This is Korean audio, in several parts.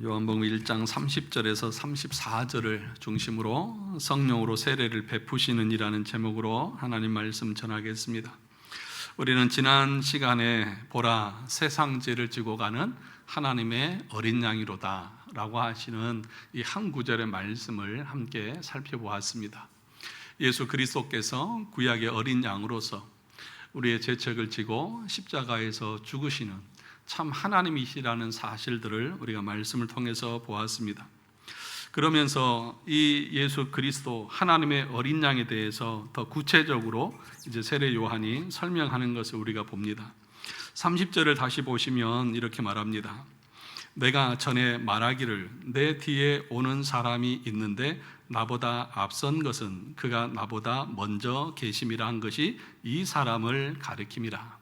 요한복음 1장 30절에서 34절을 중심으로 성령으로 세례를 베푸시는 이라는 제목으로 하나님 말씀 전하겠습니다. 우리는 지난 시간에 보라 세상 죄를 지고 가는 하나님의 어린 양이로다 라고 하시는 이 한 구절의 말씀을 함께 살펴보았습니다. 예수 그리스도께서 구약의 어린 양으로서 우리의 죄책을 지고 십자가에서 죽으시는 참 하나님이시라는 사실들을 우리가 말씀을 통해서 보았습니다. 그러면서 이 예수 그리스도 하나님의 어린 양에 대해서 더 구체적으로 이제 세례 요한이 설명하는 것을 우리가 봅니다. 30절을 다시 보시면 이렇게 말합니다. 내가 전에 말하기를 내 뒤에 오는 사람이 있는데 나보다 앞선 것은 그가 나보다 먼저 계심이라 한 것이 이 사람을 가리킴이라.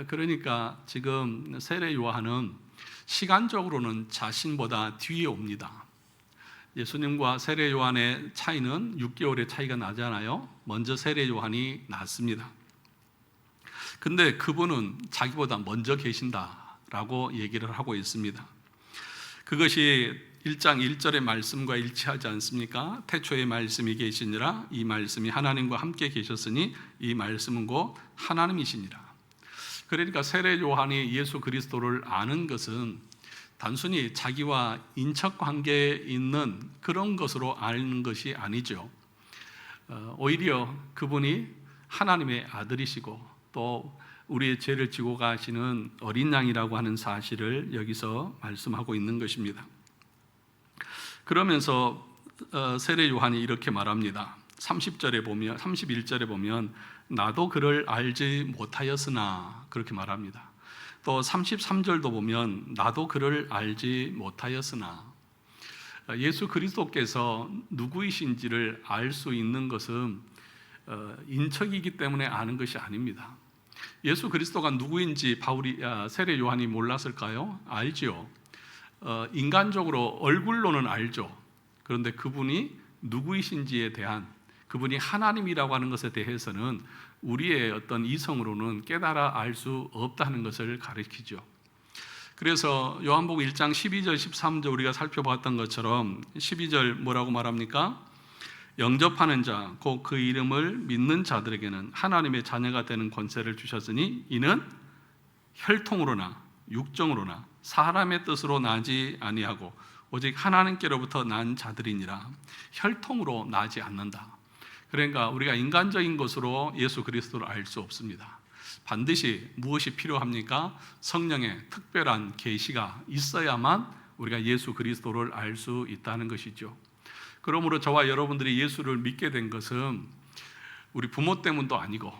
그러니까 지금 세례 요한은 시간적으로는 자신보다 뒤에 옵니다. 예수님과 세례 요한의 차이는 6개월의 차이가 나잖아요. 먼저 세례 요한이 났습니다. 근데 그분은 자기보다 먼저 계신다라고 얘기를 하고 있습니다. 그것이 1장 1절의 말씀과 일치하지 않습니까? 태초에 말씀이 계시니라 이 말씀이 하나님과 함께 계셨으니 이 말씀은 곧 하나님이시니라. 그러니까 세례 요한이 예수 그리스도를 아는 것은 단순히 자기와 인척 관계에 있는 그런 것으로 아는 것이 아니죠. 오히려 그분이 하나님의 아들이시고 또 우리의 죄를 지고 가시는 어린 양이라고 하는 사실을 여기서 말씀하고 있는 것입니다. 그러면서 세례 요한이 이렇게 말합니다. 31절에 보면 나도 그를 알지 못하였으나 그렇게 말합니다. 또 33절도 보면 나도 그를 알지 못하였으나 예수 그리스도께서 누구이신지를 알 수 있는 것은 인척이기 때문에 아는 것이 아닙니다. 예수 그리스도가 누구인지 세례 요한이 몰랐을까요? 알지요. 인간적으로 얼굴로는 알죠. 그런데 그분이 누구이신지에 대한 그분이 하나님이라고 하는 것에 대해서는 우리의 어떤 이성으로는 깨달아 알 수 없다는 것을 가리키죠. 그래서 요한복음 1장 12절 13절 우리가 살펴봤던 것처럼 12절 뭐라고 말합니까? 영접하는 자, 곧 그 이름을 믿는 자들에게는 하나님의 자녀가 되는 권세를 주셨으니 이는 혈통으로나 육정으로나 사람의 뜻으로 나지 아니하고 오직 하나님께로부터 난 자들이니라. 혈통으로 나지 않는다. 그러니까 우리가 인간적인 것으로 예수 그리스도를 알 수 없습니다. 반드시 무엇이 필요합니까? 성령의 특별한 계시가 있어야만 우리가 예수 그리스도를 알 수 있다는 것이죠. 그러므로 저와 여러분들이 예수를 믿게 된 것은 우리 부모 때문도 아니고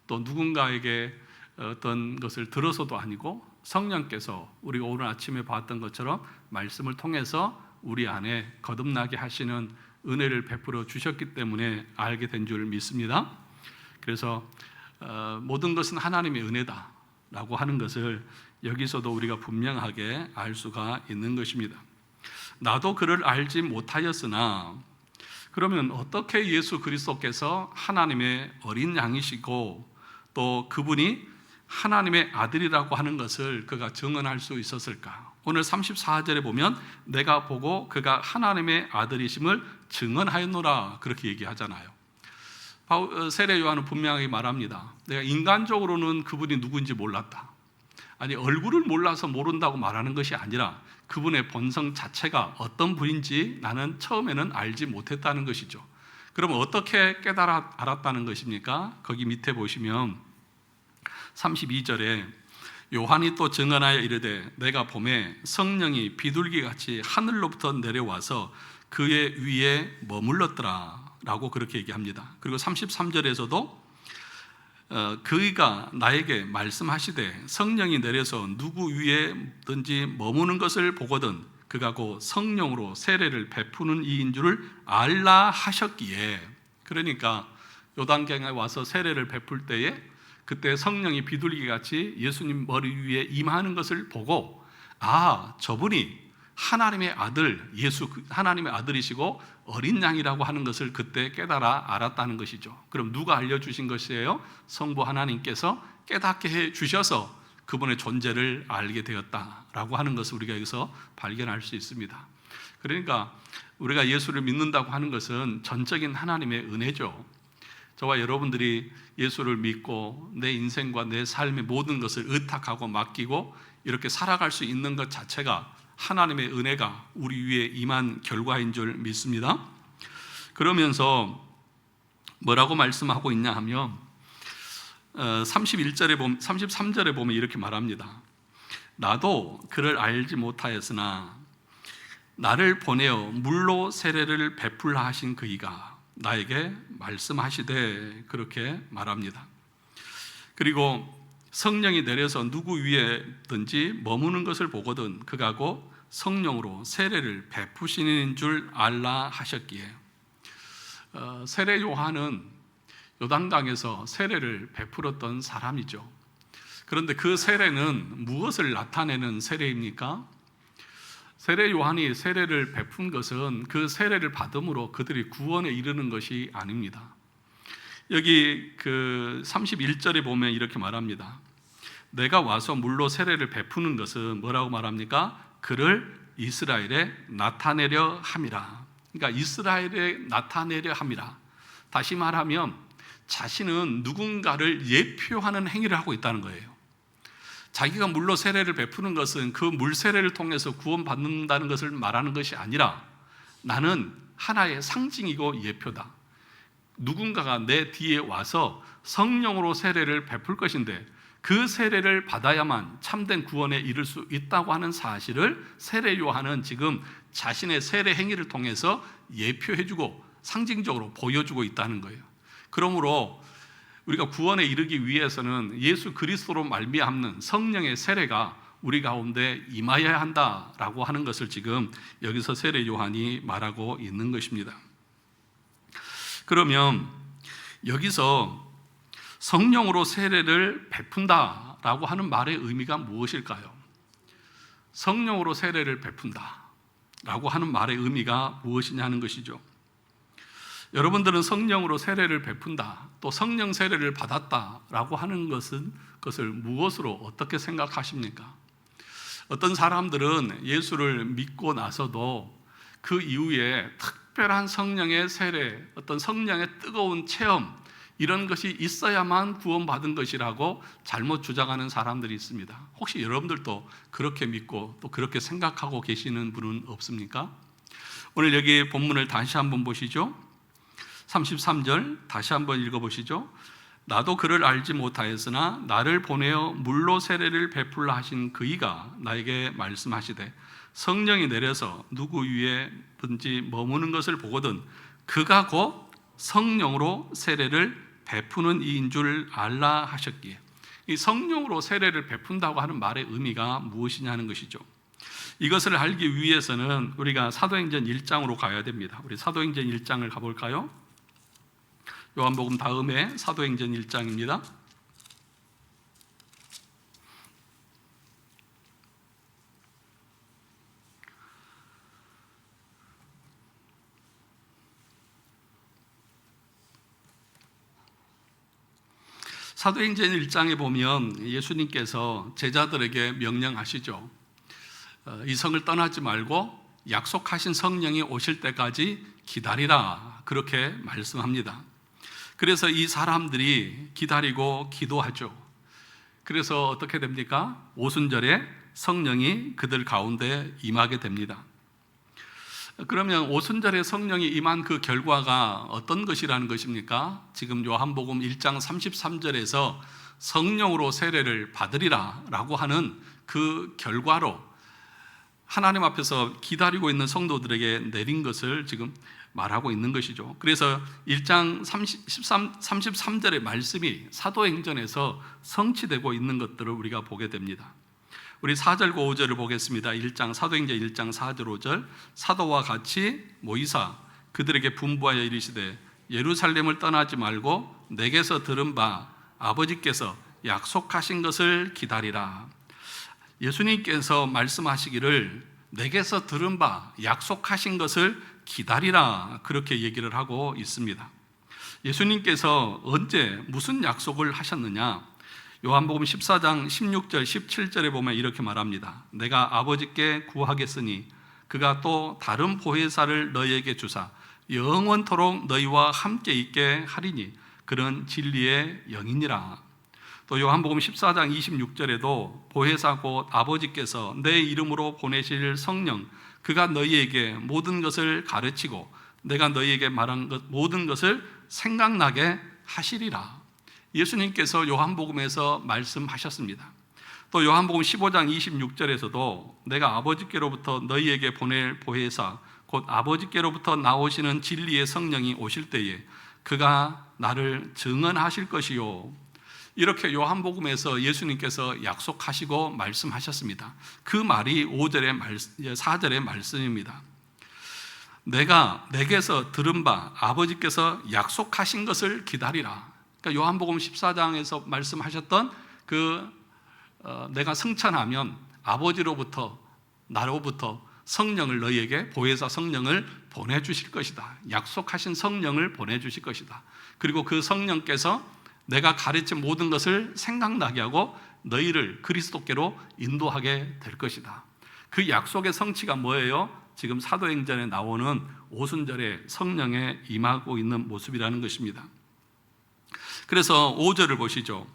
또 누군가에게 어떤 것을 들어서도 아니고 성령께서 우리가 오늘 아침에 봤던 것처럼 말씀을 통해서 우리 안에 거듭나게 하시는 은혜를 베풀어 주셨기 때문에 알게 된 줄 믿습니다. 그래서 모든 것은 하나님의 은혜다라고 하는 것을 여기서도 우리가 분명하게 알 수가 있는 것입니다. 나도 그를 알지 못하였으나 그러면 어떻게 예수 그리스도께서 하나님의 어린 양이시고 또 그분이 하나님의 아들이라고 하는 것을 그가 증언할 수 있었을까? 오늘 34절에 보면 내가 보고 그가 하나님의 아들이심을 증언하였노라 그렇게 얘기하잖아요. 세례 요한은 분명하게 말합니다. 내가 인간적으로는 그분이 누구인지 몰랐다. 아니 얼굴을 몰라서 모른다고 말하는 것이 아니라 그분의 본성 자체가 어떤 분인지 나는 처음에는 알지 못했다는 것이죠. 그럼 어떻게 깨달아 알았다는 것입니까? 거기 밑에 보시면 32절에 요한이 또 증언하여 이르되 내가 보매 성령이 비둘기같이 하늘로부터 내려와서 그의 위에 머물렀더라 라고 그렇게 얘기합니다. 그리고 33절에서도 그가 나에게 말씀하시되 성령이 내려서 누구 위에든지 머무는 것을 보거든 그가 곧 성령으로 세례를 베푸는 이인 줄을 알라 하셨기에, 그러니까 요단강에 와서 세례를 베풀 때에 그때 성령이 비둘기같이 예수님 머리 위에 임하는 것을 보고 저분이 하나님의 아들, 하나님의 아들이시고 어린 양이라고 하는 것을 그때 깨달아 알았다는 것이죠. 그럼 누가 알려주신 것이에요? 성부 하나님께서 깨닫게 해 주셔서 그분의 존재를 알게 되었다라고 하는 것을 우리가 여기서 발견할 수 있습니다. 그러니까 우리가 예수를 믿는다고 하는 것은 전적인 하나님의 은혜죠. 저와 여러분들이 예수를 믿고 내 인생과 내 삶의 모든 것을 의탁하고 맡기고 이렇게 살아갈 수 있는 것 자체가 하나님의 은혜가 우리 위에 임한 결과인 줄 믿습니다. 그러면서 뭐라고 말씀하고 있냐 하면 33절에 보면 이렇게 말합니다. 나도 그를 알지 못하였으나 나를 보내어 물로 세례를 베풀라 하신 그이가 나에게 말씀하시되, 그렇게 말합니다. 그리고 성령이 내려서 누구 위에든지 머무는 것을 보거든 그가 곧 성령으로 세례를 베푸시는 줄 알라 하셨기에, 세례 요한은 요단강에서 세례를 베풀었던 사람이죠. 그런데 그 세례는 무엇을 나타내는 세례입니까? 세례 요한이 세례를 베푼 것은 그 세례를 받음으로 그들이 구원에 이르는 것이 아닙니다. 여기 그 31절에 보면 이렇게 말합니다. 내가 와서 물로 세례를 베푸는 것은 뭐라고 말합니까? 그를 이스라엘에 나타내려 함이라. 그러니까 이스라엘에 나타내려 함이라. 다시 말하면 자신은 누군가를 예표하는 행위를 하고 있다는 거예요. 자기가 물로 세례를 베푸는 것은 그 물 세례를 통해서 구원받는다는 것을 말하는 것이 아니라 나는 하나의 상징이고 예표다. 누군가가 내 뒤에 와서 성령으로 세례를 베풀 것인데 그 세례를 받아야만 참된 구원에 이를 수 있다고 하는 사실을 세례 요한은 지금 자신의 세례 행위를 통해서 예표해주고 상징적으로 보여주고 있다는 거예요. 그러므로 우리가 구원에 이르기 위해서는 예수 그리스도로 말미암는 성령의 세례가 우리 가운데 임하여야 한다라고 하는 것을 지금 여기서 세례 요한이 말하고 있는 것입니다. 그러면 여기서 성령으로 세례를 베푼다라고 하는 말의 의미가 무엇일까요? 성령으로 세례를 베푼다라고 하는 말의 의미가 무엇이냐 하는 것이죠. 여러분들은 성령으로 세례를 베푼다, 또 성령 세례를 받았다라고 하는 것을 무엇으로 어떻게 생각하십니까? 어떤 사람들은 예수를 믿고 나서도 그 이후에 특별한 성령의 세례, 어떤 성령의 뜨거운 체험, 이런 것이 있어야만 구원받은 것이라고 잘못 주장하는 사람들이 있습니다. 혹시 여러분들도 그렇게 믿고 또 그렇게 생각하고 계시는 분은 없습니까? 오늘 여기 본문을 다시 한번 보시죠. 33절 다시 한번 읽어보시죠. 나도 그를 알지 못하였으나 나를 보내어 물로 세례를 베풀라 하신 그이가 나에게 말씀하시되 성령이 내려서 누구 위에든지 머무는 것을 보거든 그가 곧 성령으로 세례를 베푸는 이인 줄 알라 하셨기에, 이 성령으로 세례를 베푼다고 하는 말의 의미가 무엇이냐 하는 것이죠. 이것을 알기 위해서는 우리가 사도행전 1장으로 가야 됩니다. 우리 사도행전 1장을 가볼까요? 요한복음 다음에 사도행전 1장입니다. 사도행전 1장에 보면 예수님께서 제자들에게 명령하시죠. 이 성을 떠나지 말고 약속하신 성령이 오실 때까지 기다리라, 그렇게 말씀합니다. 그래서 이 사람들이 기다리고 기도하죠. 그래서 어떻게 됩니까? 오순절에 성령이 그들 가운데 임하게 됩니다. 그러면 오순절에 성령이 임한 그 결과가 어떤 것이라는 것입니까? 지금 요한복음 1장 33절에서 성령으로 세례를 받으리라 라고 하는 그 결과로 하나님 앞에서 기다리고 있는 성도들에게 내린 것을 지금 말하고 있는 것이죠. 그래서 1장 33절의 말씀이 사도행전에서 성취되고 있는 것들을 우리가 보게 됩니다. 우리 4절과 5절을 보겠습니다. 사도행전 1장 4절 5절. 사도와 같이 모이사 그들에게 분부하여 이르시되 예루살렘을 떠나지 말고 내게서 들은 바 아버지께서 약속하신 것을 기다리라. 예수님께서 말씀하시기를 내게서 들은 바 약속하신 것을 기다리라, 그렇게 얘기를 하고 있습니다. 예수님께서 언제 무슨 약속을 하셨느냐? 요한복음 14장 16절 17절에 보면 이렇게 말합니다. 내가 아버지께 구하겠으니 그가 또 다른 보혜사를 너희에게 주사 영원토록 너희와 함께 있게 하리니 그는 진리의 영이니라. 또 요한복음 14장 26절에도 보혜사 곧 아버지께서 내 이름으로 보내실 성령 그가 너희에게 모든 것을 가르치고 내가 너희에게 말한 것 모든 것을 생각나게 하시리라. 예수님께서 요한복음에서 말씀하셨습니다. 또 요한복음 15장 26절에서도 내가 아버지께로부터 너희에게 보낼 보혜사 곧 아버지께로부터 나오시는 진리의 성령이 오실 때에 그가 나를 증언하실 것이요. 이렇게 요한복음에서 예수님께서 약속하시고 말씀하셨습니다. 그 말이 4절의 말씀입니다. 내가 내게서 들은 바 아버지께서 약속하신 것을 기다리라. 그러니까 요한복음 14장에서 말씀하셨던 내가 승천하면 아버지로부터 나로부터 성령을 너희에게 보혜사 성령을 보내주실 것이다. 약속하신 성령을 보내주실 것이다. 그리고 그 성령께서 내가 가르친 모든 것을 생각나게 하고 너희를 그리스도께로 인도하게 될 것이다. 그 약속의 성취가 뭐예요? 지금 사도행전에 나오는 오순절에 성령에 임하고 있는 모습이라는 것입니다. 그래서 5절을 보시죠.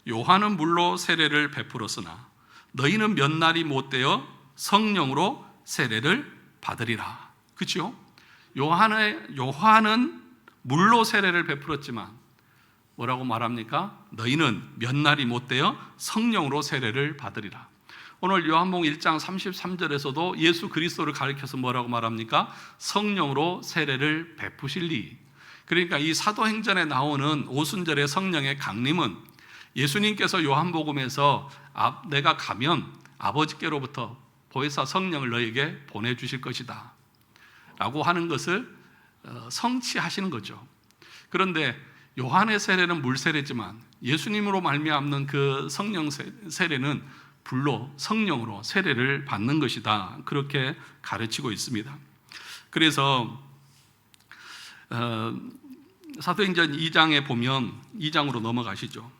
요한은 물로 세례를 베풀었으나 너희는 몇 날이 못되어 성령으로 세례를 받으리라. 그렇죠? 요한은 물로 세례를 베풀었지만 뭐라고 말합니까? 너희는 몇 날이 못되어 성령으로 세례를 받으리라. 오늘 요한복음 1장 33절에서도 예수 그리스도를 가리켜서 뭐라고 말합니까? 성령으로 세례를 베푸실리. 그러니까 이 사도행전에 나오는 오순절의 성령의 강림은 예수님께서 요한복음에서 내가 가면 아버지께로부터 보혜사 성령을 너에게 보내주실 것이다 라고 하는 것을 성취하시는 거죠. 그런데 요한의 세례는 물 세례지만 예수님으로 말미암는 그 성령 세례는 불로 성령으로 세례를 받는 것이다. 그렇게 가르치고 있습니다. 그래서 사도행전 2장에 보면 2장으로 넘어가시죠.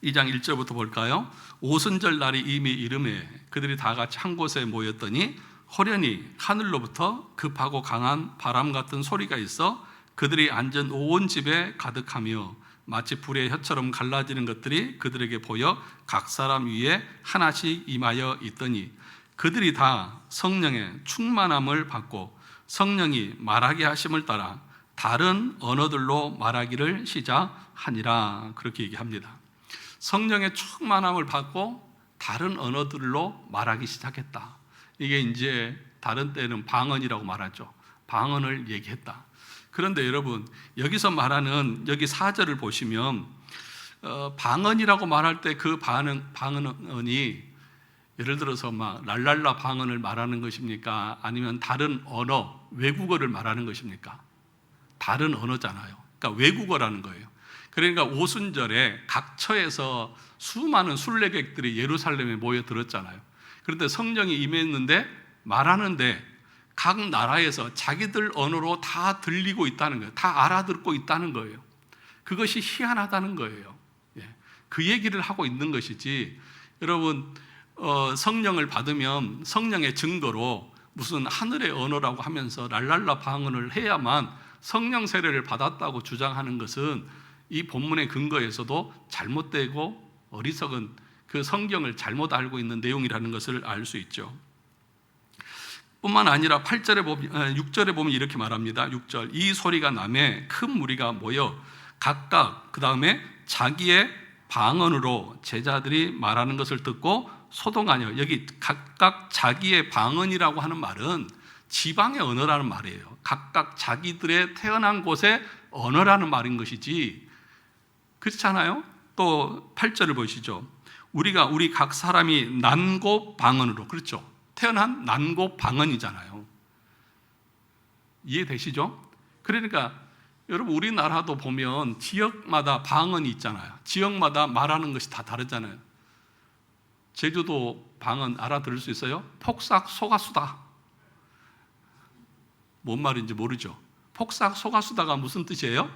2장 1절부터 볼까요? 오순절 날이 이미 이름에 그들이 다 같이 한 곳에 모였더니 호련히 하늘로부터 급하고 강한 바람 같은 소리가 있어 그들이 앉은 온 집에 가득하며 마치 불의 혀처럼 갈라지는 것들이 그들에게 보여 각 사람 위에 하나씩 임하여 있더니 그들이 다 성령의 충만함을 받고 성령이 말하게 하심을 따라 다른 언어들로 말하기를 시작하니라. 그렇게 얘기합니다. 성령의 충만함을 받고 다른 언어들로 말하기 시작했다. 이게 이제 다른 때는 방언이라고 말하죠. 방언을 얘기했다. 그런데 여러분 여기서 말하는 여기 4절을 보시면 방언이라고 말할 때 그 방언이 예를 들어서 막 랄랄라 방언을 말하는 것입니까? 아니면 다른 언어, 외국어를 말하는 것입니까? 다른 언어잖아요. 그러니까 외국어라는 거예요. 그러니까 오순절에 각 처에서 수많은 순례객들이 예루살렘에 모여들었잖아요. 그런데 성령이 임했는데 말하는데 각 나라에서 자기들 언어로 다 들리고 있다는 거예요. 다 알아듣고 있다는 거예요. 그것이 희한하다는 거예요. 그 얘기를 하고 있는 것이지 여러분 성령을 받으면 성령의 증거로 무슨 하늘의 언어라고 하면서 랄랄라 방언을 해야만 성령 세례를 받았다고 주장하는 것은 이 본문의 근거에서도 잘못되고 어리석은 그 성경을 잘못 알고 있는 내용이라는 것을 알 수 있죠. 뿐만 아니라 6절에 보면 이렇게 말합니다. 6절 이 소리가 나매 큰 무리가 모여 각각 그 다음에 자기의 방언으로 제자들이 말하는 것을 듣고 소동하여. 여기 각각 자기의 방언이라고 하는 말은 지방의 언어라는 말이에요. 각각 자기들의 태어난 곳의 언어라는 말인 것이지, 그렇잖아요. 또 8절을 보시죠. 우리 각 사람이 난곳 방언으로, 그렇죠, 태어난 난곳 방언이잖아요. 이해되시죠? 그러니까 여러분 우리나라도 보면 지역마다 방언이 있잖아요. 지역마다 말하는 것이 다 다르잖아요. 제주도 방언 알아들을 수 있어요? 폭삭 속아수다. 뭔 말인지 모르죠? 폭삭 속아수다가 무슨 뜻이에요?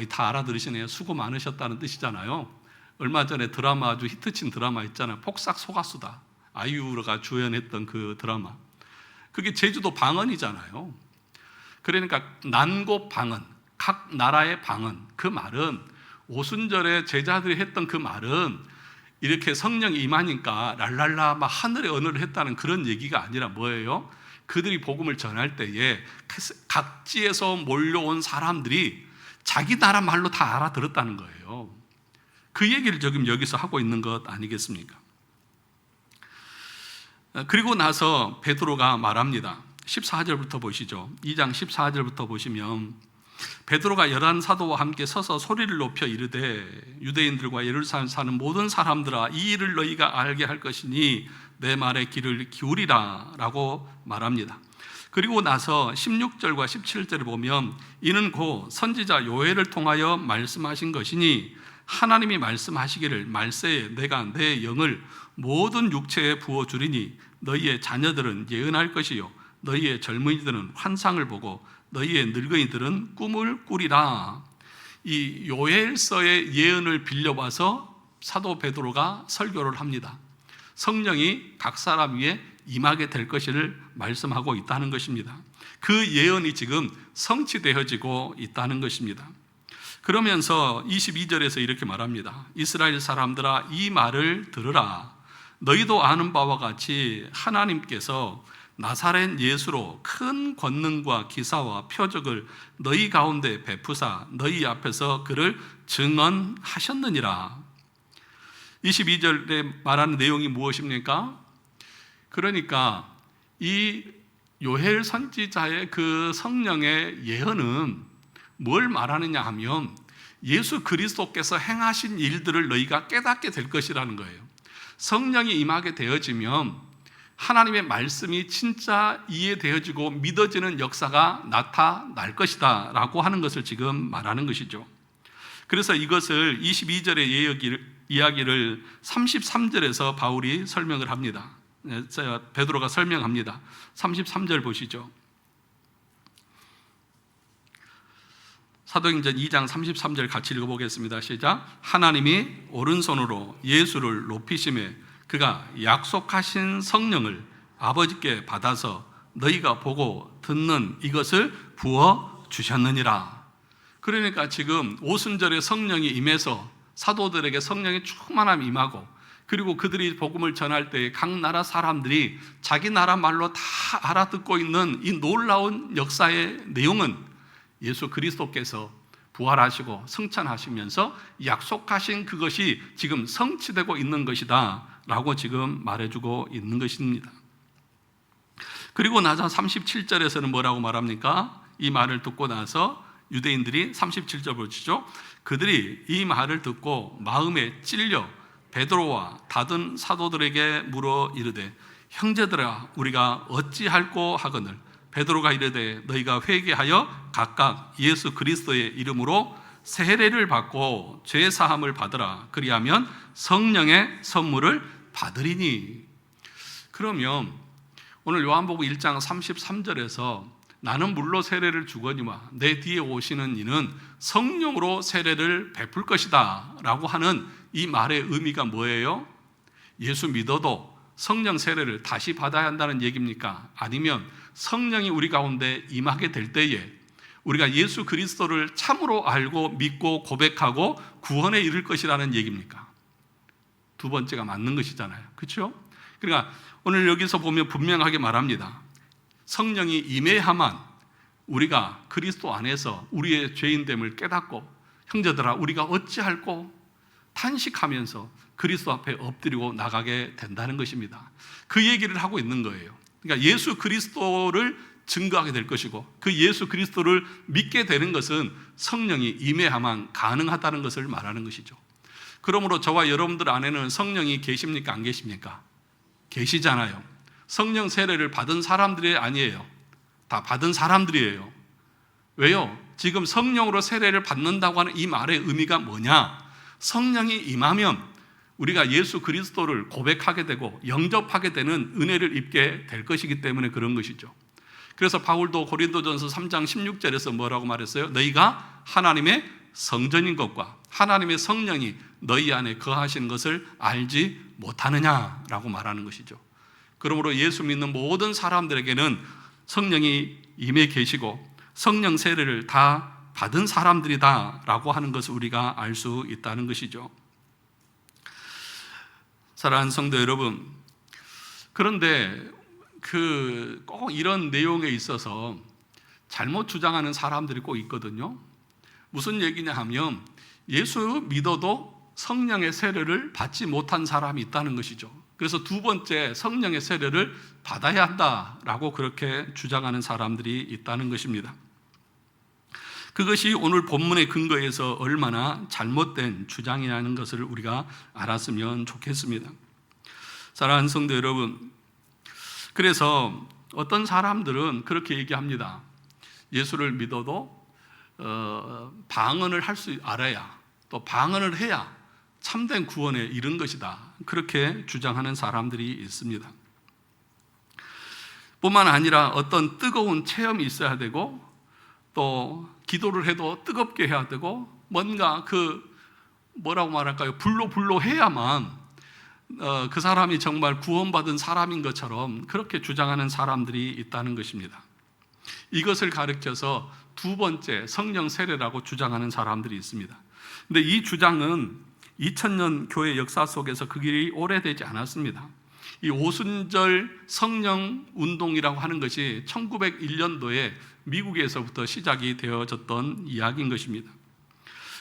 다 알아들으시네요. 수고 많으셨다는 뜻이잖아요. 얼마 전에 드라마, 아주 히트친 드라마 있잖아요. 폭삭 속았수다. 아이유가 주연했던 그 드라마. 그게 제주도 방언이잖아요. 그러니까 난곳 방언, 각 나라의 방언, 그 말은 오순절에 제자들이 했던 그 말은 이렇게 성령이 임하니까 랄랄라 막 하늘의 언어를 했다는 그런 얘기가 아니라 뭐예요? 그들이 복음을 전할 때에 각지에서 몰려온 사람들이 자기 나라 말로 다 알아들었다는 거예요. 그 얘기를 지금 여기서 하고 있는 것 아니겠습니까? 그리고 나서 베드로가 말합니다. 14절부터 보시죠. 2장 14절부터 보시면 베드로가 11사도와 함께 서서 소리를 높여 이르되 유대인들과 예루살렘 사는 모든 사람들아 이 일을 너희가 알게 할 것이니 내 말에 귀를 기울이라 라고 말합니다. 그리고 나서 16절과 17절을 보면 이는 곧 선지자 요엘을 통하여 말씀하신 것이니 하나님이 말씀하시기를 말세에 내가 내 영을 모든 육체에 부어주리니 너희의 자녀들은 예언할 것이요 너희의 젊은이들은 환상을 보고 너희의 늙은이들은 꿈을 꾸리라. 이 요엘서의 예언을 빌려와서 사도 베드로가 설교를 합니다. 성령이 각 사람 위에 임하게 될 것을 말씀하고 있다는 것입니다. 그 예언이 지금 성취되어지고 있다는 것입니다. 그러면서 22절에서 이렇게 말합니다. 이스라엘 사람들아 이 말을 들으라. 너희도 아는 바와 같이 하나님께서 나사렛 예수로 큰 권능과 기사와 표적을 너희 가운데 베푸사 너희 앞에서 그를 증언하셨느니라. 22절에 말하는 내용이 무엇입니까? 그러니까 이 요엘 선지자의 그 성령의 예언은 뭘 말하느냐 하면 예수 그리스도께서 행하신 일들을 너희가 깨닫게 될 것이라는 거예요. 성령이 임하게 되어지면 하나님의 말씀이 진짜 이해되어지고 믿어지는 역사가 나타날 것이다 라고 하는 것을 지금 말하는 것이죠. 그래서 이것을 22절의 이야기를 33절에서 바울이 설명을 합니다. 베드로가 설명합니다. 33절 보시죠. 사도행전 2장 33절 같이 읽어보겠습니다. 시작. 하나님이 오른손으로 예수를 높이심에 그가 약속하신 성령을 아버지께 받아서 너희가 보고 듣는 이것을 부어 주셨느니라. 그러니까 지금 오순절에 성령이 임해서 사도들에게 성령의 충만함이 임하고 그리고 그들이 복음을 전할 때 각 나라 사람들이 자기 나라 말로 다 알아듣고 있는 이 놀라운 역사의 내용은 예수 그리스도께서 부활하시고 승천하시면서 약속하신 그것이 지금 성취되고 있는 것이다 라고 지금 말해주고 있는 것입니다. 그리고 나서 37절에서는 뭐라고 말합니까? 이 말을 듣고 나서 유대인들이 37절 보시죠. 그들이 이 말을 듣고 마음에 찔려 베드로와 다른 사도들에게 물어 이르되 형제들아 우리가 어찌할꼬 하거늘 베드로가 이르되 너희가 회개하여 각각 예수 그리스도의 이름으로 세례를 받고 죄 사함을 받으라. 그리하면 성령의 선물을 받으리니. 그러면 오늘 요한복음 1장 33절에서 나는 물로 세례를 주거니와 내 뒤에 오시는 이는 성령으로 세례를 베풀 것이다 라고 하는 이 말의 의미가 뭐예요? 예수 믿어도 성령 세례를 다시 받아야 한다는 얘기입니까? 아니면 성령이 우리 가운데 임하게 될 때에 우리가 예수 그리스도를 참으로 알고 믿고 고백하고 구원에 이를 것이라는 얘기입니까? 두 번째가 맞는 것이잖아요. 그렇죠? 그러니까 오늘 여기서 보면 분명하게 말합니다. 성령이 임해야만 우리가 그리스도 안에서 우리의 죄인됨을 깨닫고 형제들아 우리가 어찌할꼬 탄식하면서 그리스도 앞에 엎드리고 나가게 된다는 것입니다. 그 얘기를 하고 있는 거예요. 그러니까 예수 그리스도를 증거하게 될 것이고 그 예수 그리스도를 믿게 되는 것은 성령이 임해야만 가능하다는 것을 말하는 것이죠. 그러므로 저와 여러분들 안에는 성령이 계십니까? 안 계십니까? 계시잖아요. 성령 세례를 받은 사람들이 아니에요. 다 받은 사람들이에요. 왜요? 지금 성령으로 세례를 받는다고 하는 이 말의 의미가 뭐냐? 성령이 임하면 우리가 예수 그리스도를 고백하게 되고 영접하게 되는 은혜를 입게 될 것이기 때문에 그런 것이죠. 그래서 바울도 고린도전서 3장 16절에서 뭐라고 말했어요? 너희가 하나님의 성전인 것과 하나님의 성령이 너희 안에 거하시는 것을 알지 못하느냐라고 말하는 것이죠. 그러므로 예수 믿는 모든 사람들에게는 성령이 임해 계시고 성령 세례를 다 받은 사람들이다라고 하는 것을 우리가 알 수 있다는 것이죠. 사랑하는 성도 여러분, 그런데 꼭 이런 내용에 있어서 잘못 주장하는 사람들이 꼭 있거든요. 무슨 얘기냐 하면 예수 믿어도 성령의 세례를 받지 못한 사람이 있다는 것이죠. 그래서 두 번째 성령의 세례를 받아야 한다라고 그렇게 주장하는 사람들이 있다는 것입니다. 그것이 오늘 본문의 근거에서 얼마나 잘못된 주장이라는 것을 우리가 알았으면 좋겠습니다. 사랑하는 성도 여러분, 그래서 어떤 사람들은 그렇게 얘기합니다. 예수를 믿어도 방언을 할 줄 알아야, 또 방언을 해야 참된 구원에 이른 것이다, 그렇게 주장하는 사람들이 있습니다. 뿐만 아니라 어떤 뜨거운 체험이 있어야 되고, 또 기도를 해도 뜨겁게 해야 되고, 뭔가 뭐라고 말할까요? 불로 해야만 그 사람이 정말 구원받은 사람인 것처럼 그렇게 주장하는 사람들이 있다는 것입니다. 이것을 가르쳐서 두 번째 성령 세례라고 주장하는 사람들이 있습니다. 근데 이 주장은 2000년 교회 역사 속에서 그 길이 오래되지 않았습니다. 이 오순절 성령 운동이라고 하는 것이 1901년도에 미국에서부터 시작이 되어졌던 이야기인 것입니다.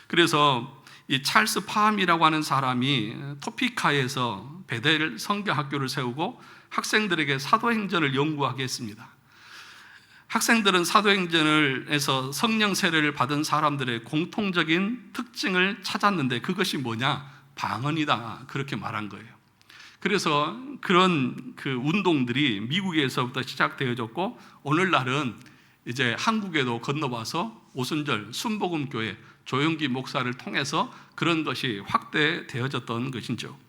그래서 이 찰스 파함이라고 하는 사람이 토피카에서 베델 성경학교를 세우고 학생들에게 사도행전을 연구하게 했습니다. 학생들은 사도행전에서 성령 세례를 받은 사람들의 공통적인 특징을 찾았는데 그것이 뭐냐? 방언이다, 그렇게 말한 거예요. 그래서 그런 운동들이 미국에서부터 시작되어졌고, 오늘날은 이제 한국에도 건너와서 오순절 순복음교회 조용기 목사를 통해서 그런 것이 확대되어졌던 것이죠.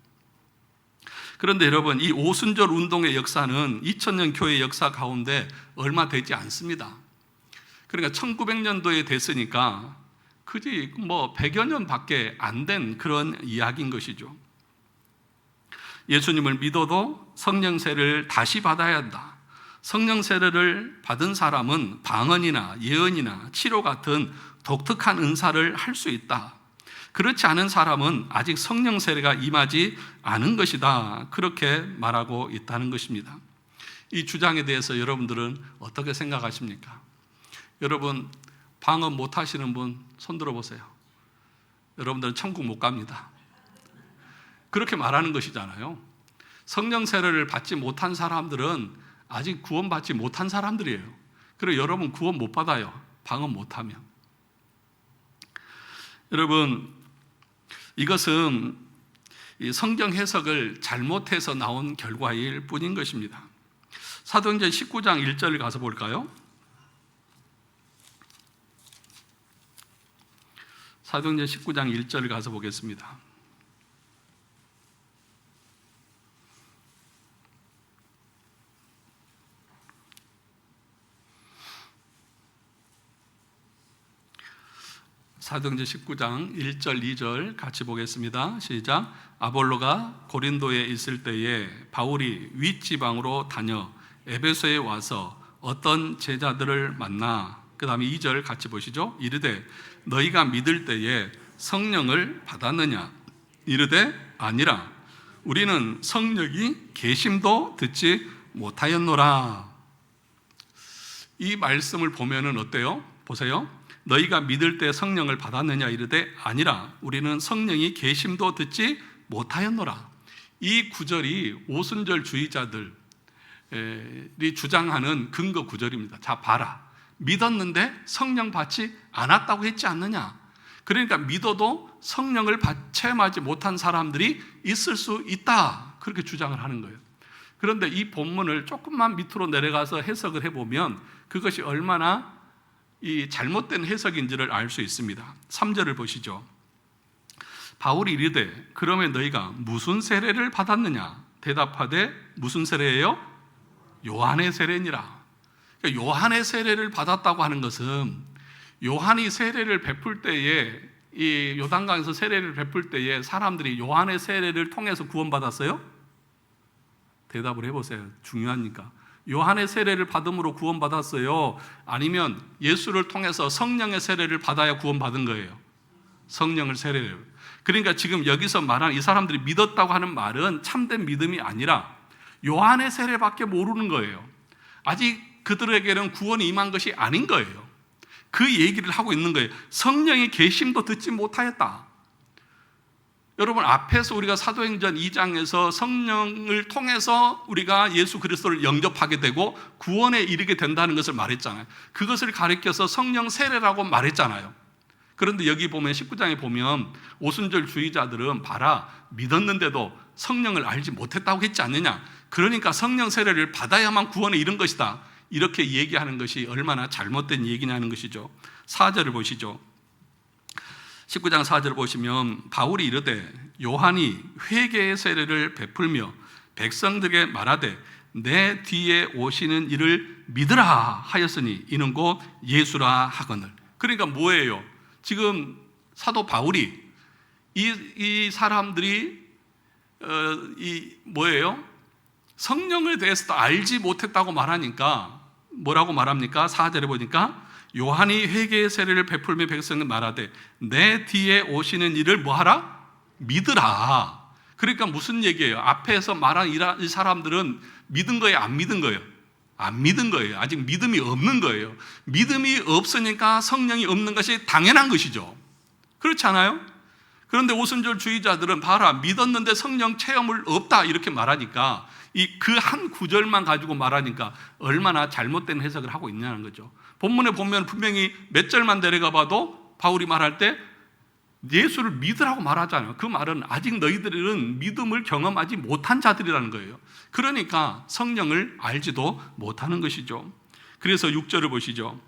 그런데 여러분, 이 오순절 운동의 역사는 2000년 교회 역사 가운데 얼마 되지 않습니다. 그러니까 1900년도에 됐으니까 그지 100여 년밖에 안 된 그런 이야기인 것이죠. 예수님을 믿어도 성령 세례를 다시 받아야 한다. 성령 세례를 받은 사람은 방언이나 예언이나 치료 같은 독특한 은사를 할 수 있다. 그렇지 않은 사람은 아직 성령 세례가 임하지 않은 것이다, 그렇게 말하고 있다는 것입니다. 이 주장에 대해서 여러분들은 어떻게 생각하십니까? 여러분, 방언 못 하시는 분 손 들어보세요. 여러분들은 천국 못 갑니다. 그렇게 말하는 것이잖아요. 성령 세례를 받지 못한 사람들은 아직 구원받지 못한 사람들이에요. 그리고 여러분 구원 못 받아요, 방언 못하면. 여러분, 이것은 성경 해석을 잘못해서 나온 결과일 뿐인 것입니다. 사도행전 19장 1절을 가서 볼까요? 사도행전 19장 1절을 가서 보겠습니다. 사도행전 19장 1절 2절 같이 보겠습니다. 시작. 아볼로가 고린도에 있을 때에 바울이 윗지방으로 다녀 에베소에 와서 어떤 제자들을 만나, 그 다음에 2절 같이 보시죠. 이르되 너희가 믿을 때에 성령을 받았느냐? 이르되 아니라 우리는 성령이 계심도 듣지 못하였노라. 이 말씀을 보면은 어때요? 보세요. 너희가 믿을 때 성령을 받았느냐? 이르되 아니라 우리는 성령이 계심도 듣지 못하였노라. 이 구절이 오순절 주의자들이 주장하는 근거 구절입니다. 자, 봐라. 믿었는데 성령 받지 않았다고 했지 않느냐? 그러니까 믿어도 성령을 체험하지 못한 사람들이 있을 수 있다, 그렇게 주장을 하는 거예요. 그런데 이 본문을 조금만 밑으로 내려가서 해석을 해보면 그것이 얼마나 이 잘못된 해석인지를 알 수 있습니다. 3절을 보시죠. 바울이 이르되 그러면 너희가 무슨 세례를 받았느냐? 대답하되 무슨 세례예요? 요한의 세례니라. 그러니까 요한의 세례를 받았다고 하는 것은 요한이 세례를 베풀 때에 이 요단강에서 세례를 베풀 때에 사람들이 요한의 세례를 통해서 구원받았어요? 대답을 해보세요. 중요하니까. 요한의 세례를 받음으로 구원받았어요? 아니면 예수를 통해서 성령의 세례를 받아야 구원받은 거예요? 성령을 세례를. 그러니까 지금 여기서 말하는 이 사람들이 믿었다고 하는 말은 참된 믿음이 아니라 요한의 세례밖에 모르는 거예요. 아직 그들에게는 구원이 임한 것이 아닌 거예요. 그 얘기를 하고 있는 거예요. 성령의 계심도 듣지 못하였다. 여러분, 앞에서 우리가 사도행전 2장에서 성령을 통해서 우리가 예수 그리스도를 영접하게 되고 구원에 이르게 된다는 것을 말했잖아요. 그것을 가리켜서 성령 세례라고 말했잖아요. 그런데 여기 보면 19장에 보면 오순절 주의자들은 봐라, 믿었는데도 성령을 알지 못했다고 했지 않느냐. 그러니까 성령 세례를 받아야만 구원에 이른 것이다. 이렇게 얘기하는 것이 얼마나 잘못된 얘기냐는 것이죠. 4절을 보시죠. 19장 4절을 보시면 바울이 이르되 요한이 회개의 세례를 베풀며 백성들에게 말하되 내 뒤에 오시는 이를 믿으라 하였으니 이는 곧 예수라 하거늘. 그러니까 뭐예요? 지금 사도 바울이 이 사람들이 뭐예요? 성령에 대해서도 알지 못했다고 말하니까 뭐라고 말합니까? 4절에 보니까 요한이 회개의 세례를 베풀며 백성을 말하되 내 뒤에 오시는 이를 뭐하라? 믿으라. 그러니까 무슨 얘기예요? 앞에서 말한 이 사람들은 믿은 거예요? 안 믿은 거예요? 안 믿은 거예요. 아직 믿음이 없는 거예요. 믿음이 없으니까 성령이 없는 것이 당연한 것이죠. 그렇지 않아요? 그런데 오순절 주의자들은 봐라, 믿었는데 성령 체험을 없다 이렇게 말하니까 그 한 구절만 가지고 말하니까 얼마나 잘못된 해석을 하고 있냐는 거죠. 본문에 보면 분명히 몇 절만 내려가 봐도 바울이 말할 때 예수를 믿으라고 말하잖아요. 그 말은 아직 너희들은 믿음을 경험하지 못한 자들이라는 거예요. 그러니까 성령을 알지도 못하는 것이죠. 그래서 6절을 보시죠.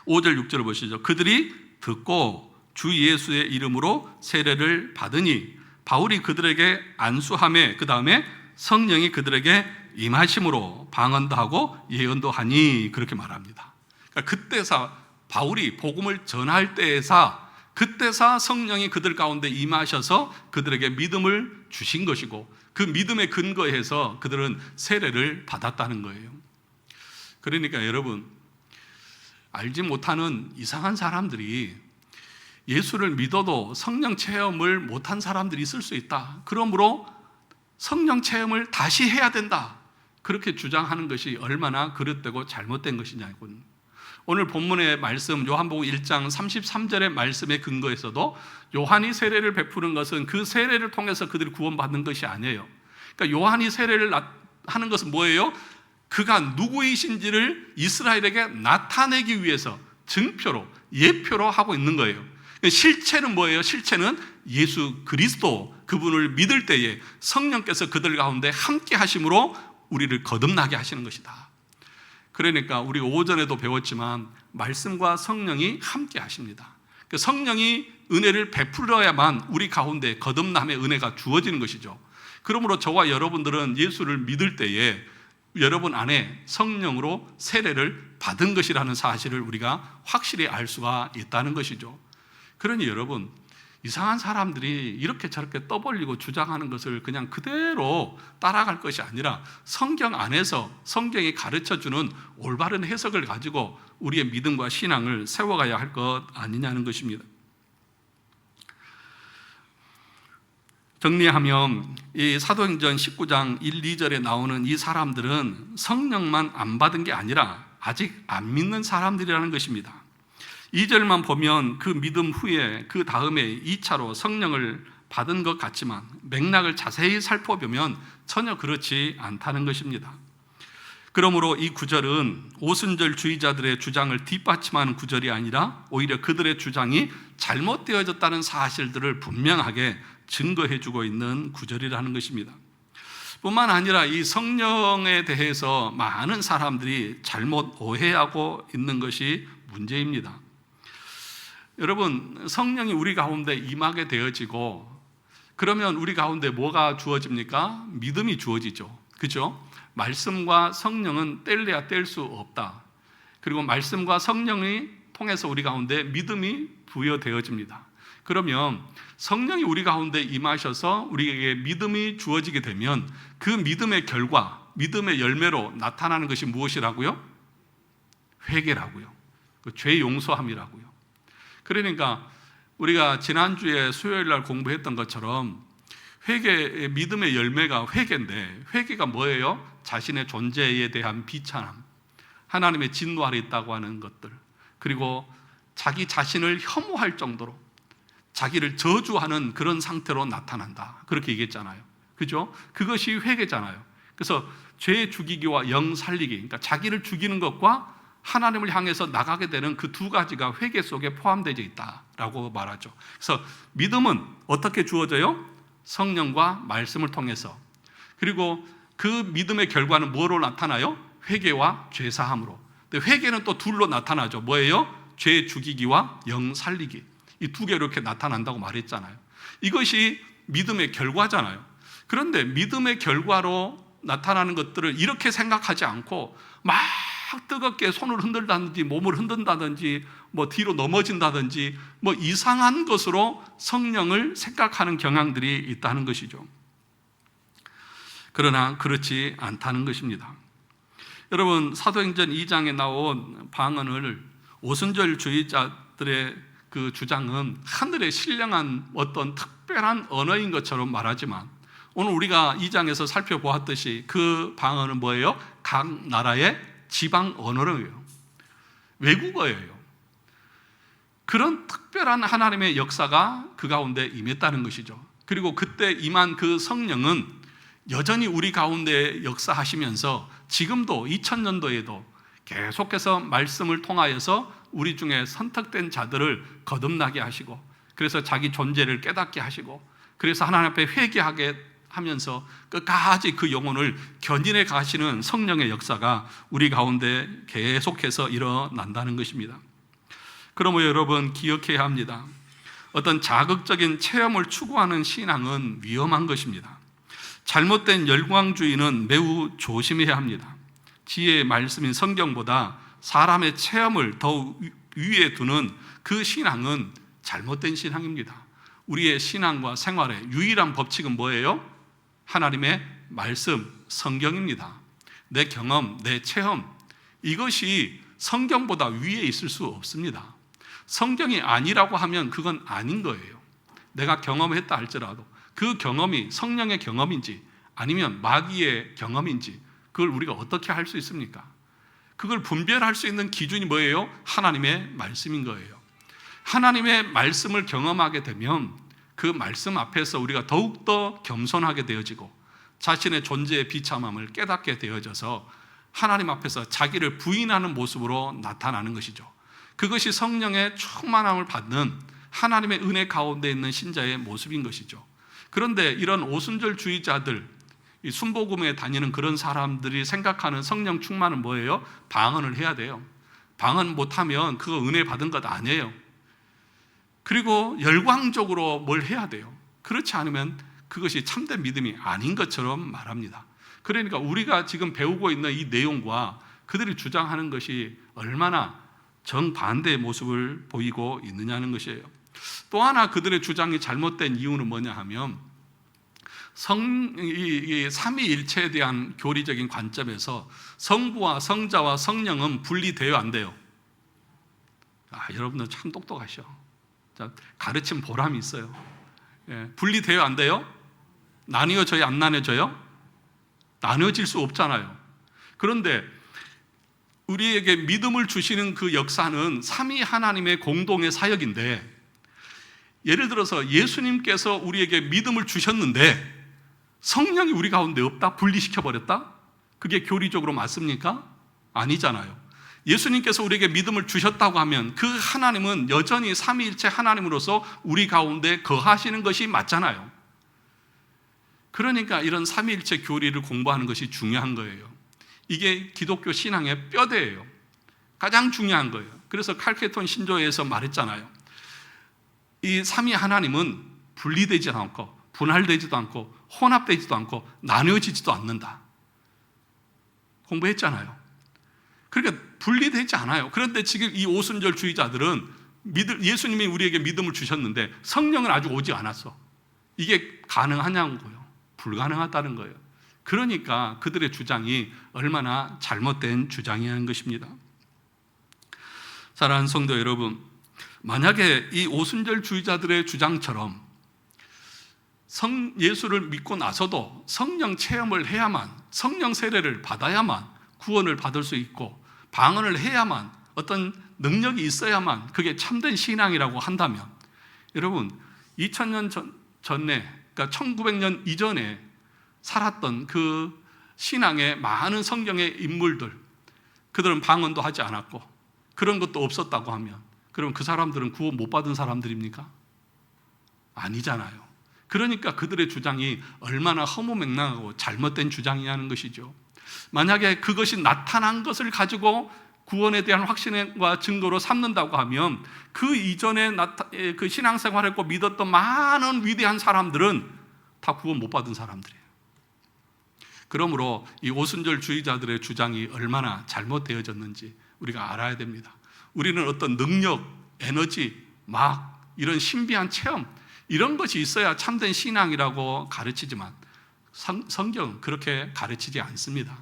5절 6절을 보시죠. 그들이 듣고 주 예수의 이름으로 세례를 받으니 바울이 그들에게 안수하며 그 다음에 성령이 그들에게 임하심으로 방언도 하고 예언도 하니 그렇게 말합니다. 그러니까 그때사 바울이 복음을 전할 때에사 그때사 성령이 그들 가운데 임하셔서 그들에게 믿음을 주신 것이고 그 믿음에 근거해서 그들은 세례를 받았다는 거예요. 그러니까 여러분, 알지 못하는 이상한 사람들이 예수를 믿어도 성령 체험을 못한 사람들이 있을 수 있다. 그러므로 성령 체험을 다시 해야 된다. 그렇게 주장하는 것이 얼마나 그릇되고 잘못된 것이냐고. 오늘 본문의 말씀 요한복음 1장 33절의 말씀에 근거해서도 요한이 세례를 베푸는 것은 그 세례를 통해서 그들이 구원받는 것이 아니에요. 그러니까 요한이 세례를 하는 것은 뭐예요? 그가 누구이신지를 이스라엘에게 나타내기 위해서 증표로, 예표로 하고 있는 거예요. 실체는 뭐예요? 실체는 예수 그리스도, 그분을 믿을 때에 성령께서 그들 가운데 함께 하심으로 우리를 거듭나게 하시는 것이다. 그러니까 우리 오전에도 배웠지만 말씀과 성령이 함께 하십니다. 성령이 은혜를 베풀어야만 우리 가운데 거듭남의 은혜가 주어지는 것이죠. 그러므로 저와 여러분들은 예수를 믿을 때에 여러분 안에 성령으로 세례를 받은 것이라는 사실을 우리가 확실히 알 수가 있다는 것이죠. 그러니 여러분, 이상한 사람들이 이렇게 저렇게 떠벌리고 주장하는 것을 그냥 그대로 따라갈 것이 아니라 성경 안에서 성경이 가르쳐주는 올바른 해석을 가지고 우리의 믿음과 신앙을 세워가야 할 것 아니냐는 것입니다. 정리하면 이 사도행전 19장 1, 2절에 나오는 이 사람들은 성령만 안 받은 게 아니라 아직 안 믿는 사람들이라는 것입니다. 2절만 보면 그 믿음 후에 그 다음에 2차로 성령을 받은 것 같지만 맥락을 자세히 살펴보면 전혀 그렇지 않다는 것입니다. 그러므로 이 구절은 오순절 주의자들의 주장을 뒷받침하는 구절이 아니라 오히려 그들의 주장이 잘못되어졌다는 사실들을 분명하게 증거해주고 있는 구절이라는 것입니다. 뿐만 아니라 이 성령에 대해서 많은 사람들이 잘못 오해하고 있는 것이 문제입니다. 여러분, 성령이 우리 가운데 임하게 되어지고 그러면 우리 가운데 뭐가 주어집니까? 믿음이 주어지죠. 그죠? 말씀과 성령은 뗄래야 뗄 수 없다. 그리고 말씀과 성령이 통해서 우리 가운데 믿음이 부여되어집니다. 그러면 성령이 우리 가운데 임하셔서 우리에게 믿음이 주어지게 되면 그 믿음의 결과, 믿음의 열매로 나타나는 것이 무엇이라고요? 회개라고요. 그 죄 용서함이라고요. 그러니까 우리가 지난주에 수요일 날 공부했던 것처럼 회개의 믿음의 열매가 회개인데, 회개가 뭐예요? 자신의 존재에 대한 비참함, 하나님의 진노 아래 있다고 하는 것들, 그리고 자기 자신을 혐오할 정도로 자기를 저주하는 그런 상태로 나타난다, 그렇게 얘기했잖아요. 그죠? 그것이 회개잖아요. 그래서 죄 죽이기와 영 살리기, 그러니까 자기를 죽이는 것과 하나님을 향해서 나가게 되는 그 두 가지가 회개 속에 포함되어 있다라고 말하죠. 그래서 믿음은 어떻게 주어져요? 성령과 말씀을 통해서. 그리고 그 믿음의 결과는 뭐로 나타나요? 회개와 죄사함으로. 근데 회개는 또 둘로 나타나죠. 뭐예요? 죄 죽이기와 영 살리기. 이 두 개로 이렇게 나타난다고 말했잖아요. 이것이 믿음의 결과잖아요. 그런데 믿음의 결과로 나타나는 것들을 이렇게 생각하지 않고 막 뜨겁게 손을 흔들다든지 몸을 흔든다든지 뭐 뒤로 넘어진다든지 뭐 이상한 것으로 성령을 생각하는 경향들이 있다는 것이죠. 그러나 그렇지 않다는 것입니다. 여러분, 사도행전 2장에 나온 방언을 오순절주의자들의 그 주장은 하늘의 신령한 어떤 특별한 언어인 것처럼 말하지만, 오늘 우리가 2장에서 살펴보았듯이 그 방언은 뭐예요? 각 나라의 지방 언어예요. 외국어예요. 그런 특별한 하나님의 역사가 그 가운데 임했다는 것이죠. 그리고 그때 임한 그 성령은 여전히 우리 가운데 역사하시면서 지금도 2000년도에도 계속해서 말씀을 통하여서 우리 중에 선택된 자들을 거듭나게 하시고, 그래서 자기 존재를 깨닫게 하시고, 그래서 하나님 앞에 회개하게 하면서 끝까지 그 영혼을 견인해 가시는 성령의 역사가 우리 가운데 계속해서 일어난다는 것입니다. 그러므로 여러분, 기억해야 합니다. 어떤 자극적인 체험을 추구하는 신앙은 위험한 것입니다. 잘못된 열광주의는 매우 조심해야 합니다. 지혜의 말씀인 성경보다 사람의 체험을 더 위에 두는 그 신앙은 잘못된 신앙입니다. 우리의 신앙과 생활의 유일한 법칙은 뭐예요? 하나님의 말씀, 성경입니다. 내 경험, 내 체험, 이것이 성경보다 위에 있을 수 없습니다. 성경이 아니라고 하면 그건 아닌 거예요. 내가 경험했다 할지라도 그 경험이 성령의 경험인지 아니면 마귀의 경험인지 그걸 우리가 어떻게 할 수 있습니까? 그걸 분별할 수 있는 기준이 뭐예요? 하나님의 말씀인 거예요. 하나님의 말씀을 경험하게 되면 그 말씀 앞에서 우리가 더욱더 겸손하게 되어지고 자신의 존재의 비참함을 깨닫게 되어져서 하나님 앞에서 자기를 부인하는 모습으로 나타나는 것이죠. 그것이 성령의 충만함을 받는 하나님의 은혜 가운데 있는 신자의 모습인 것이죠. 그런데 이런 오순절주의자들, 이 순복음에 다니는 그런 사람들이 생각하는 성령 충만은 뭐예요? 방언을 해야 돼요. 방언 못하면 그거 은혜 받은 것 아니에요. 그리고 열광적으로 뭘 해야 돼요. 그렇지 않으면 그것이 참된 믿음이 아닌 것처럼 말합니다. 그러니까 우리가 지금 배우고 있는 이 내용과 그들이 주장하는 것이 얼마나 정반대의 모습을 보이고 있느냐는 것이에요. 또 하나 그들의 주장이 잘못된 이유는 뭐냐 하면 이 삼위일체에 대한 교리적인 관점에서 성부와 성자와 성령은 분리되어 안 돼요. 여러분들 참 똑똑하셔. 가르침 보람이 있어요. 분리되어 안 돼요? 나뉘어져요? 안 나뉘어져요? 나뉘어질 수 없잖아요. 그런데 우리에게 믿음을 주시는 그 역사는 삼위 하나님의 공동의 사역인데, 예를 들어서 예수님께서 우리에게 믿음을 주셨는데 성령이 우리 가운데 없다? 분리시켜버렸다? 그게 교리적으로 맞습니까? 아니잖아요. 예수님께서 우리에게 믿음을 주셨다고 하면 그 하나님은 여전히 삼위일체 하나님으로서 우리 가운데 거하시는 것이 맞잖아요. 그러니까 이런 삼위일체 교리를 공부하는 것이 중요한 거예요. 이게 기독교 신앙의 뼈대예요. 가장 중요한 거예요. 그래서 칼케톤 신조에서 말했잖아요. 이 삼위 하나님은 분리되지 않고 분할되지도 않고 혼합되지도 않고 나뉘어지지도 않는다. 공부했잖아요. 그러니까 분리되지 않아요. 그런데 지금 이 오순절주의자들은 예수님이 우리에게 믿음을 주셨는데 성령은 아직 오지 않았어. 이게 가능하냐고요. 불가능하다는 거예요. 그러니까 그들의 주장이 얼마나 잘못된 주장이라는 것입니다. 사랑하는 성도 여러분, 만약에 이 오순절주의자들의 주장처럼 예수를 믿고 나서도 성령 체험을 해야만, 성령 세례를 받아야만 구원을 받을 수 있고 방언을 해야만, 어떤 능력이 있어야만 그게 참된 신앙이라고 한다면, 여러분 2000년 전에, 그러니까 1900년 이전에 살았던 그 신앙의 많은 성경의 인물들, 그들은 방언도 하지 않았고 그런 것도 없었다고 하면, 그럼 그 사람들은 구원 못 받은 사람들입니까? 아니잖아요. 그러니까 그들의 주장이 얼마나 허무맹랑하고 잘못된 주장이냐는 것이죠. 만약에 그것이 나타난 것을 가지고 구원에 대한 확신과 증거로 삼는다고 하면 그 이전에 그 신앙생활했고 믿었던 많은 위대한 사람들은 다 구원 못 받은 사람들이에요. 그러므로 이 오순절주의자들의 주장이 얼마나 잘못되어졌는지 우리가 알아야 됩니다. 우리는 어떤 능력, 에너지, 막 이런 신비한 체험, 이런 것이 있어야 참된 신앙이라고 가르치지만 성경은 그렇게 가르치지 않습니다.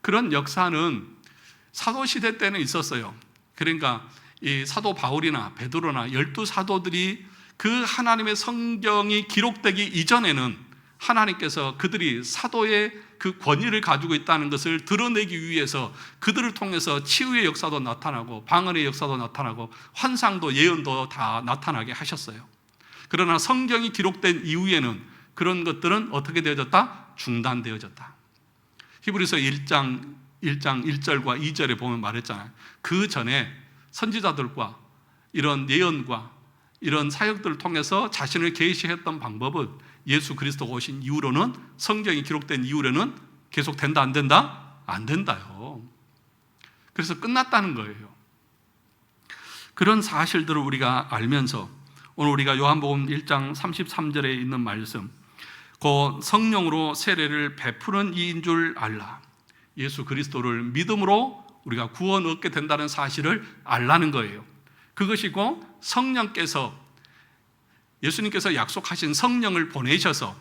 그런 역사는 사도시대 때는 있었어요. 그러니까 이 사도 바울이나 베드로나 12사도들이 그 하나님의 성경이 기록되기 이전에는 하나님께서 그들이 사도의 그 권위를 가지고 있다는 것을 드러내기 위해서 그들을 통해서 치유의 역사도 나타나고 방언의 역사도 나타나고 환상도 예언도 다 나타나게 하셨어요. 그러나 성경이 기록된 이후에는 그런 것들은 어떻게 되어졌다? 중단되어졌다. 히브리서 1장 1절과 2절에 보면 말했잖아요. 그 전에 선지자들과 이런 예언과 이런 사역들을 통해서 자신을 계시했던 방법은 예수 그리스도가 오신 이후로는, 성경이 기록된 이후로는 계속 된다 안 된다? 안 된다요. 그래서 끝났다는 거예요. 그런 사실들을 우리가 알면서 오늘 우리가 요한복음 1장 33절에 있는 말씀, 그 성령으로 세례를 베푸는 이인 줄 알라. 예수 그리스도를 믿음으로 우리가 구원 얻게 된다는 사실을 알라는 거예요. 그것이고 성령께서, 예수님께서 약속하신 성령을 보내셔서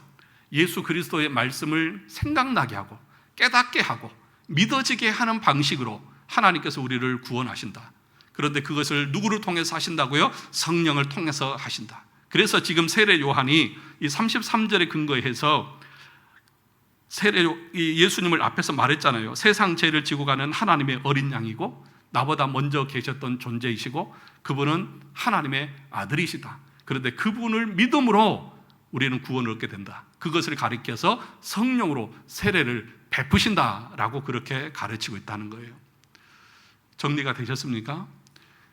예수 그리스도의 말씀을 생각나게 하고 깨닫게 하고 믿어지게 하는 방식으로 하나님께서 우리를 구원하신다. 그런데 그것을 누구를 통해서 하신다고요? 성령을 통해서 하신다. 그래서 지금 세례 요한이 이 33절에 근거해서 예수님을 앞에서 말했잖아요. 세상 죄를 지고 가는 하나님의 어린 양이고 나보다 먼저 계셨던 존재이시고 그분은 하나님의 아들이시다. 그런데 그분을 믿음으로 우리는 구원을 얻게 된다. 그것을 가리켜서 성령으로 세례를 베푸신다라고 그렇게 가르치고 있다는 거예요. 정리가 되셨습니까?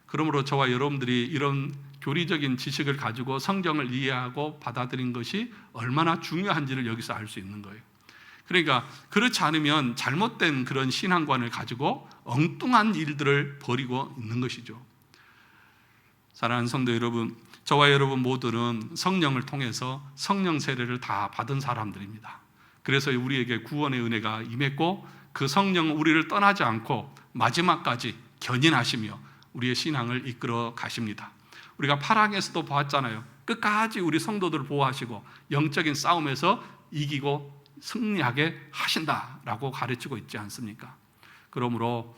그러므로 저와 여러분들이 이런 교리적인 지식을 가지고 성경을 이해하고 받아들인 것이 얼마나 중요한지를 여기서 알 수 있는 거예요. 그러니까 그렇지 않으면 잘못된 그런 신앙관을 가지고 엉뚱한 일들을 벌이고 있는 것이죠. 사랑하는 성도 여러분, 저와 여러분 모두는 성령을 통해서 성령 세례를 다 받은 사람들입니다. 그래서 우리에게 구원의 은혜가 임했고 그 성령은 우리를 떠나지 않고 마지막까지 견인하시며 우리의 신앙을 이끌어 가십니다. 우리가 파랑에서도 보았잖아요. 끝까지 우리 성도들을 보호하시고 영적인 싸움에서 이기고 승리하게 하신다라고 가르치고 있지 않습니까? 그러므로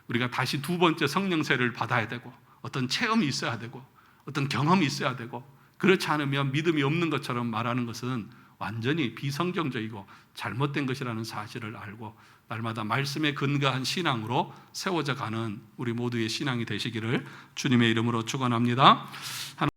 우리가 다시 두 번째 성령 세례를 받아야 되고 어떤 체험이 있어야 되고 어떤 경험이 있어야 되고, 그렇지 않으면 믿음이 없는 것처럼 말하는 것은 완전히 비성경적이고 잘못된 것이라는 사실을 알고 날마다 말씀에 근거한 신앙으로 세워져 가는 우리 모두의 신앙이 되시기를 주님의 이름으로 축원합니다.